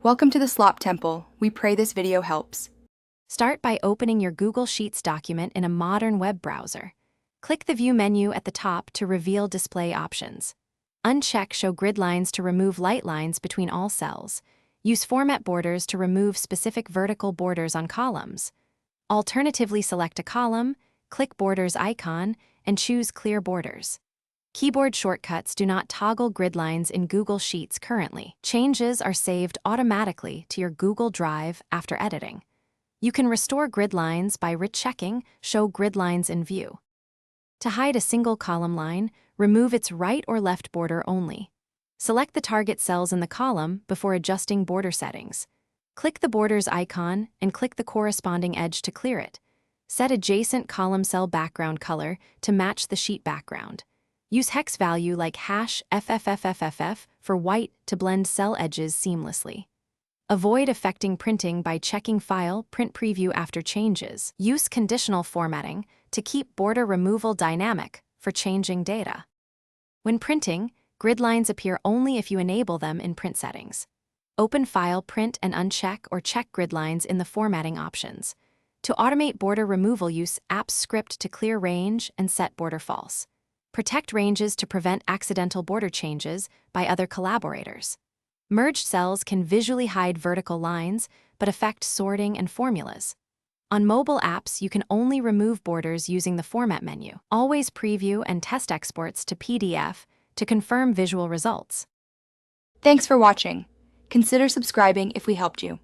Welcome to the Slop Temple. We pray this video helps. Start by opening your Google Sheets document in a modern web browser. Click the View menu at the top to reveal display options. Uncheck Show Grid Lines to remove light lines between all cells. Use Format Borders to remove specific vertical borders on columns. Alternatively, select a column, click Borders icon, and choose Clear Borders. Keyboard shortcuts do not toggle grid lines in Google Sheets currently. Changes are saved automatically to your Google Drive after editing. You can restore grid lines by rechecking Show Grid Lines in View. To hide a single column line, remove its right or left border only. Select the target cells in the column before adjusting border settings. Click the Borders icon and click the corresponding edge to clear it. Set adjacent column cell background color to match the sheet background. Use hex value like #FFFFFF for white to blend cell edges seamlessly. Avoid affecting printing by checking File, Print Preview after changes. Use conditional formatting to keep border removal dynamic for changing data. When printing, grid lines appear only if you enable them in print settings. Open File, Print, and uncheck or check grid lines in the formatting options. To automate border removal, use Apps script to clear range and set border false. Protect ranges to prevent accidental border changes by other collaborators. Merged cells can visually hide vertical lines, but affect sorting and formulas. On mobile apps, you can only remove borders using the Format menu. Always preview and test exports to PDF to confirm visual results. Thanks for watching. Consider subscribing if we helped you.